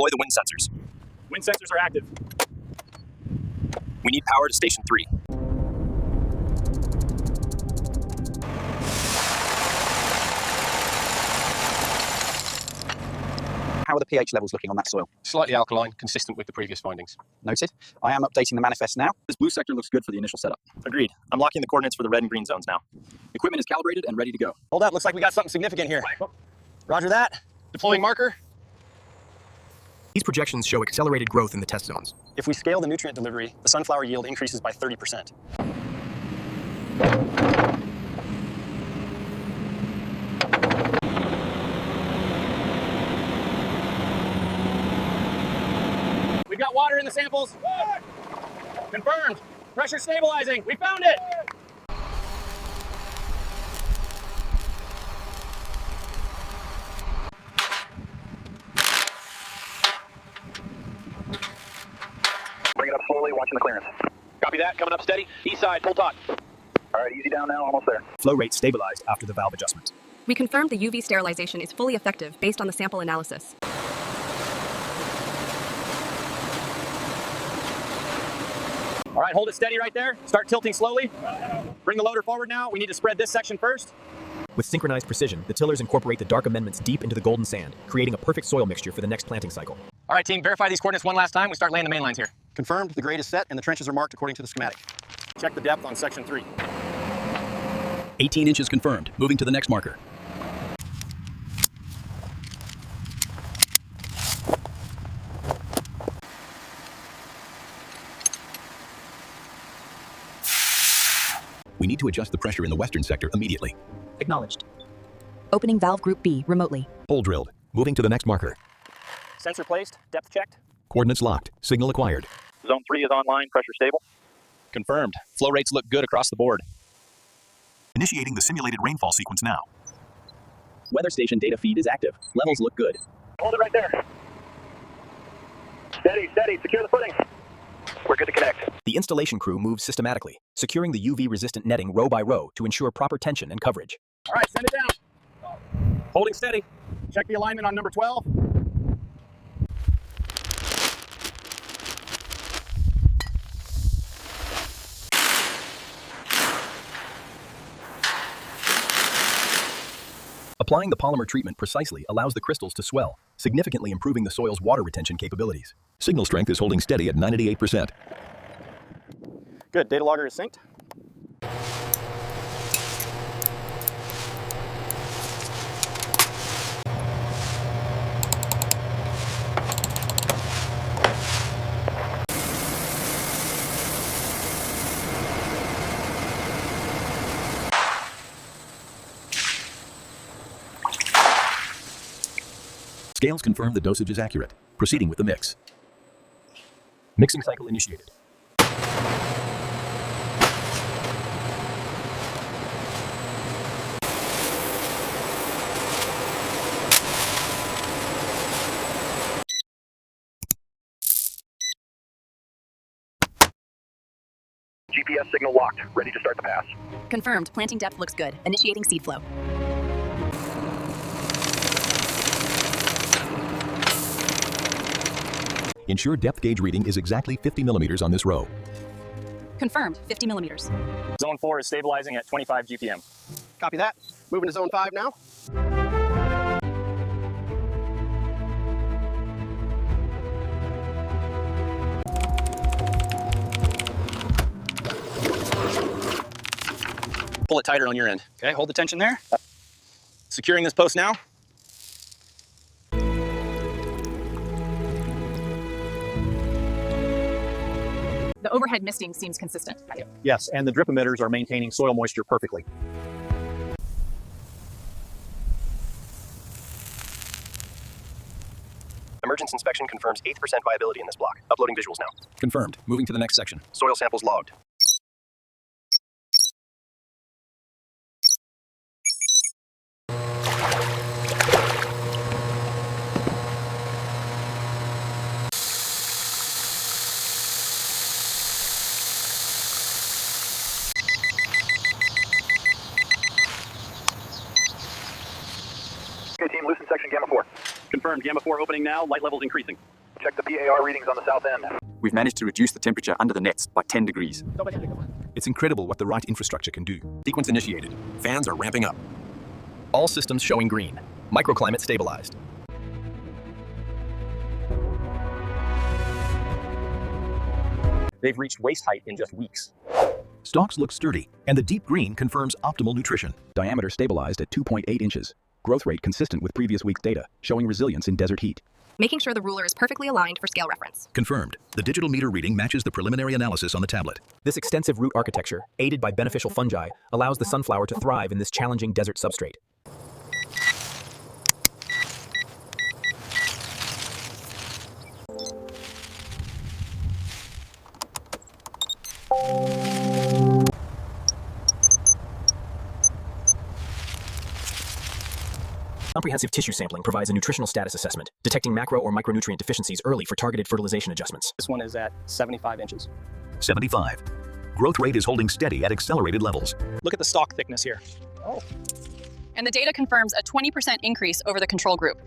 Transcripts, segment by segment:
Deploy the wind sensors. Wind sensors are active. We need power to Station 3. How are the pH levels looking on that soil? Slightly alkaline, consistent with the previous findings. Noted. I am updating the manifest now. This blue sector looks good for the initial setup. Agreed. I'm locking the coordinates for the red and green zones now. Equipment is calibrated and ready to go. Hold up, looks like we got something significant here. Roger that. Deploying marker. These projections show accelerated growth in the test zones. If we scale the nutrient delivery, the sunflower yield increases by 30%. We've got water in the samples. Confirmed. Pressure stabilizing. We found it. Bring it up slowly, watching the clearance. Copy that. Coming up steady. East side, full taut. All right, easy down now, almost there. Flow rate stabilized after the valve adjustment. We confirmed the UV sterilization is fully effective based on the sample analysis. All right, hold it steady right there. Start tilting slowly. Bring the loader forward now. We need to spread this section first. With synchronized precision, the tillers incorporate the dark amendments deep into the golden sand, creating a perfect soil mixture for the next planting cycle. All right, team, verify these coordinates one last time. We start laying the main lines here. Confirmed, the grade is set and the trenches are marked according to the schematic. Check the depth on section 3. 18 inches confirmed. Moving to the next marker. We need to adjust the pressure in the western sector immediately. Acknowledged. Opening valve group B remotely. Hole drilled. Moving to the next marker. Sensor placed, depth checked. Coordinates locked. Signal acquired. Zone 3 is online, pressure stable. Confirmed. Flow rates look good across the board. Initiating the simulated rainfall sequence now. Weather station data feed is active. Levels look good. Hold it right there. Steady, steady, secure the footing. We're good to connect. The installation crew moves systematically, securing the UV-resistant netting row by row to ensure proper tension and coverage. All right, send it down. Holding steady. Check the alignment on number 12. Applying the polymer treatment precisely allows the crystals to swell, significantly improving the soil's water retention capabilities. Signal strength is holding steady at 98%. Good, data logger is synced. Scales confirm the dosage is accurate. Proceeding with the mix. Mixing cycle initiated. GPS signal locked, ready to start the pass. Confirmed. Planting depth looks good. Initiating seed flow. Ensure depth gauge reading is exactly 50 millimeters on this row. Confirmed. 50 millimeters. Zone 4 is stabilizing at 25 GPM. Copy that. Moving to zone 5 now. Pull it tighter on your end. Okay, hold the tension there. Securing this post now. The overhead misting seems consistent. Yes, and the drip emitters are maintaining soil moisture perfectly. Emergence inspection confirms 8% viability in this block. Uploading visuals now. Confirmed. Moving to the next section. Soil samples logged. Okay, team, loosen section gamma 4. Confirmed. confirmed. Gamma 4 opening now. Light levels increasing. Check the BAR readings on the south end. We've managed to reduce the temperature under the nets by 10 degrees. It's incredible what the right infrastructure can do. Sequence initiated. Fans are ramping up. All systems showing green. Microclimate stabilized. They've reached waist height in just weeks. Stalks look sturdy, and the deep green confirms optimal nutrition. Diameter stabilized at 2.8 inches. Growth rate consistent with previous week's data, showing resilience in desert heat. Making sure the ruler is perfectly aligned for scale reference. Confirmed. The digital meter reading matches the preliminary analysis on the tablet. This extensive root architecture, aided by beneficial fungi, allows the sunflower to thrive in this challenging desert substrate. Comprehensive tissue sampling provides a nutritional status assessment, detecting macro or micronutrient deficiencies early for targeted fertilization adjustments. This one is at 75 inches. 75. Growth rate is holding steady at accelerated levels. Look at the stalk thickness here. And the data confirms a 20% increase over the control group.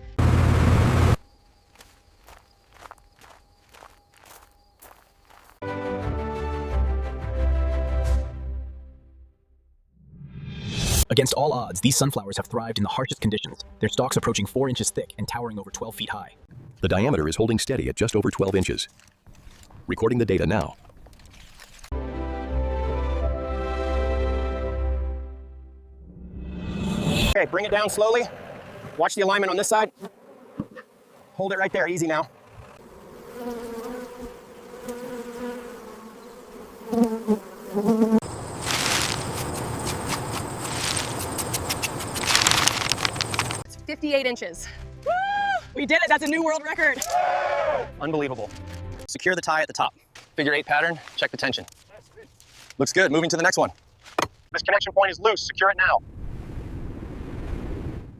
Against all odds, these sunflowers have thrived in the harshest conditions, their stalks approaching 4 inches thick and towering over 12 feet high. The diameter is holding steady at just over 12 inches. Recording the data now. Okay, bring it down slowly. Watch the alignment on this side. Hold it right there, easy now. It's 58 inches. Woo! We did it, that's a new world record. Unbelievable. Secure the tie at the top. Figure 8 pattern, check the tension. Looks good, moving to the next one. This connection point is loose, secure it now.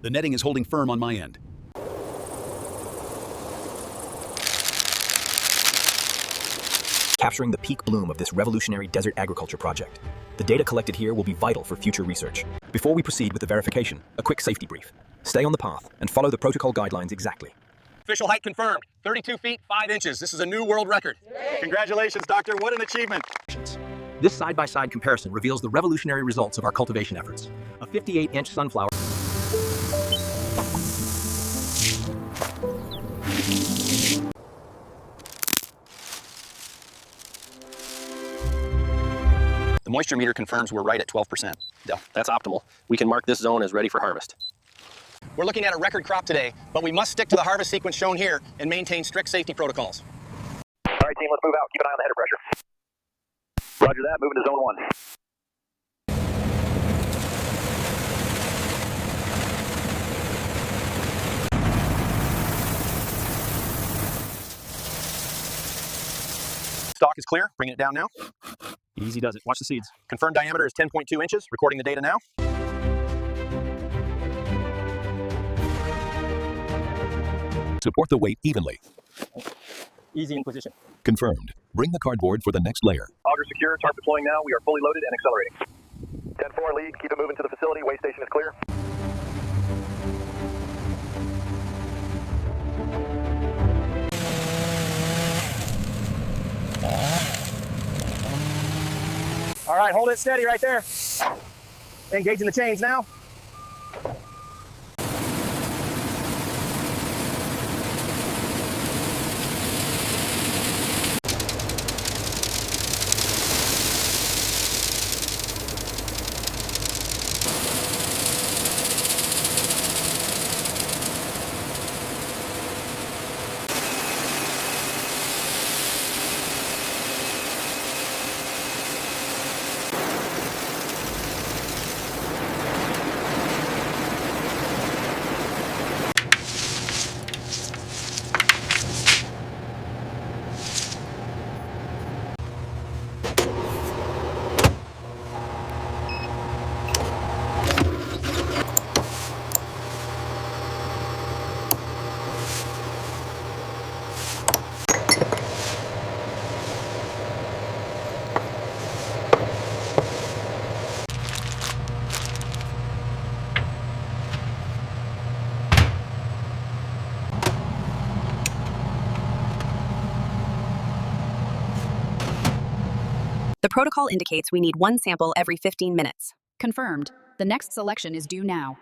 The netting is holding firm on my end. Capturing the peak bloom of this revolutionary desert agriculture project. The data collected here will be vital for future research. Before we proceed with the verification, a quick safety brief. Stay on the path and follow the protocol guidelines exactly. Official height confirmed, 32 feet, 5 inches. This is a new world record. Congratulations, doctor, what an achievement. This side-by-side comparison reveals the revolutionary results of our cultivation efforts. A 58-inch sunflower. The moisture meter confirms we're right at 12%. That's optimal. We can mark this zone as ready for harvest. We're looking at a record crop today, but we must stick to the harvest sequence shown here and maintain strict safety protocols. All right, team, let's move out. Keep an eye on the header pressure. Roger that. Moving to zone 1. Stalk is clear. Bringing it down now. Easy does it. Watch the seeds. Confirmed diameter is 10.2 inches. Recording the data now. Support the weight evenly. Easy in position. Confirmed. Bring the cardboard for the next layer. Auger secure. Tarp deploying now. We are fully loaded and accelerating. 10-4 lead. Keep it moving to the facility. Way station is clear. All right, hold it steady right there. Engaging the chains now. The protocol indicates we need one sample every 15 minutes. Confirmed. The next selection is due now.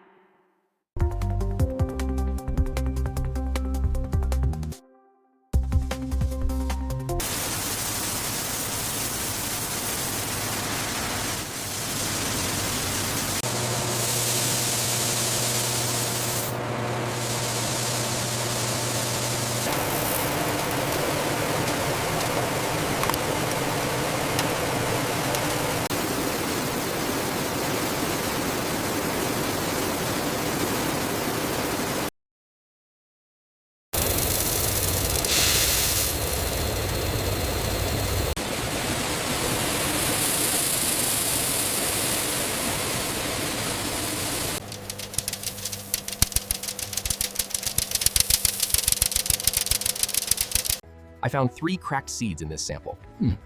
I found 3 cracked seeds in this sample.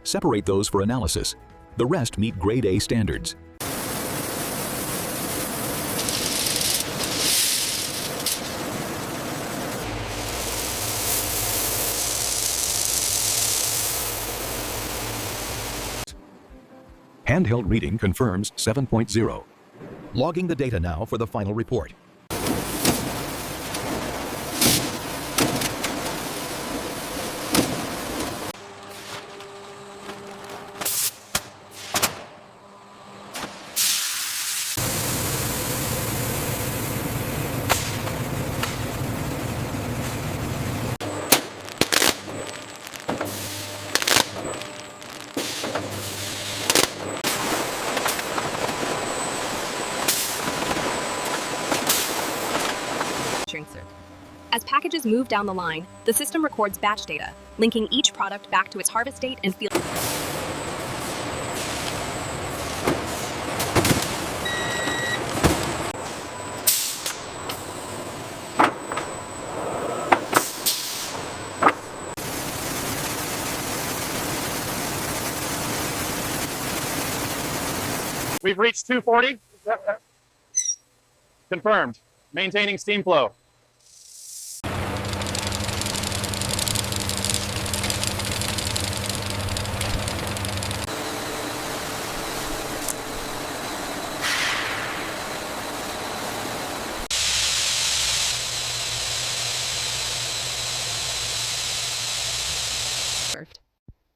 Separate those for analysis. The rest meet Grade A standards. Handheld reading confirms 7.0. Logging the data now for the final report. As packages move down the line, the system records batch data, linking each product back to its harvest date and field. We've reached 240. Confirmed. Maintaining steam flow.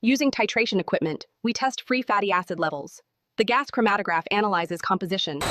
Using titration equipment, we test free fatty acid levels. The gas chromatograph analyzes composition.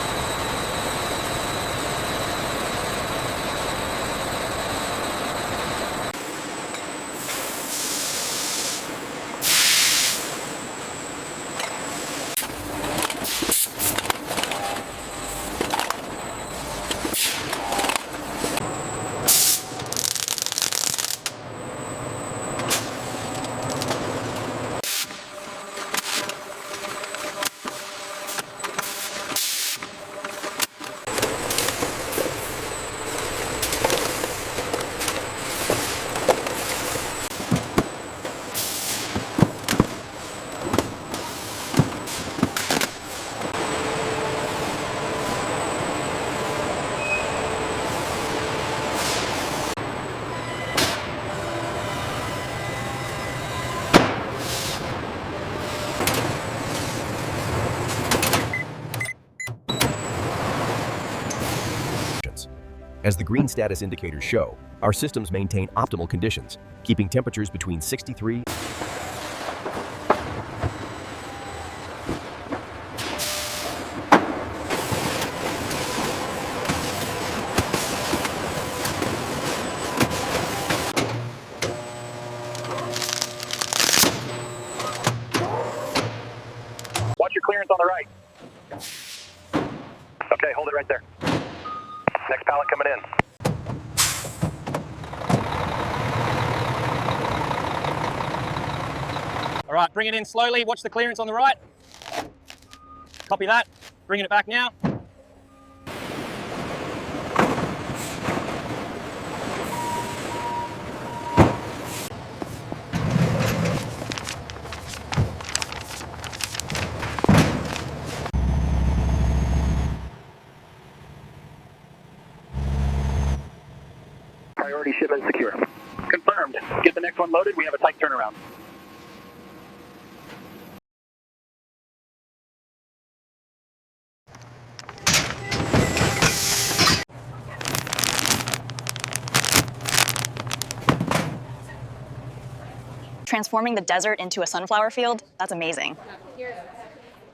As the green status indicators show, our systems maintain optimal conditions, keeping temperatures between 63 Watch your clearance on the right. Okay, hold it right there. Next pallet coming in. All right, bring it in slowly. Watch the clearance on the right. Copy that. Bringing it back now. Priority shipment secure. Confirmed. Get the next one loaded. We have a tight turnaround. Transforming the desert into a sunflower field, that's amazing.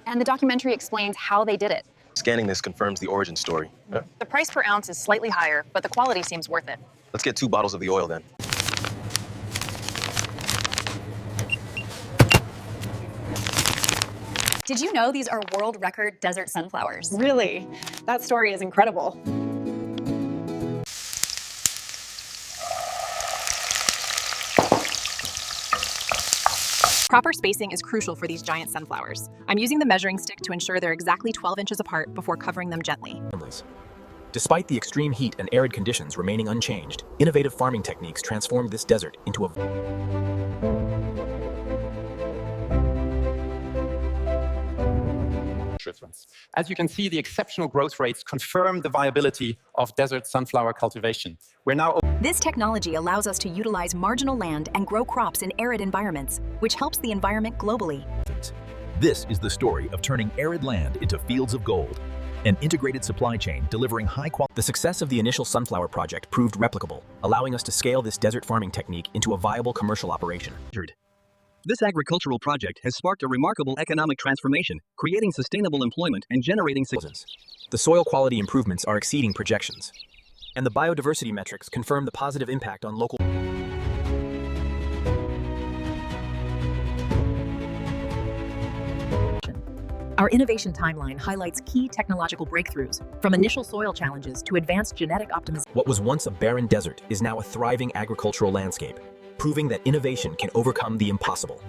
And the documentary explains how they did it. Scanning this confirms the origin story. The price per ounce is slightly higher, but the quality seems worth it. Let's get 2 bottles of the oil then. Did you know these are world record desert sunflowers? Really? That story is incredible. Proper spacing is crucial for these giant sunflowers. I'm using the measuring stick to ensure they're exactly 12 inches apart before covering them gently. Despite the extreme heat and arid conditions remaining unchanged, innovative farming techniques transformed this desert into a difference. As you can see, the exceptional growth rates confirm the viability of desert sunflower cultivation. This technology allows us to utilize marginal land and grow crops in arid environments, which helps the environment globally. This is the story of turning arid land into fields of gold. An integrated supply chain delivering high quality. The success of the initial sunflower project proved replicable, allowing us to scale this desert farming technique into a viable commercial operation. This agricultural project has sparked a remarkable economic transformation, creating sustainable employment and generating success. The soil quality improvements are exceeding projections, and the biodiversity metrics confirm the positive impact on local. Our innovation timeline highlights key technological breakthroughs, from initial soil challenges to advanced genetic optimization. What was once a barren desert is now a thriving agricultural landscape, proving that innovation can overcome the impossible.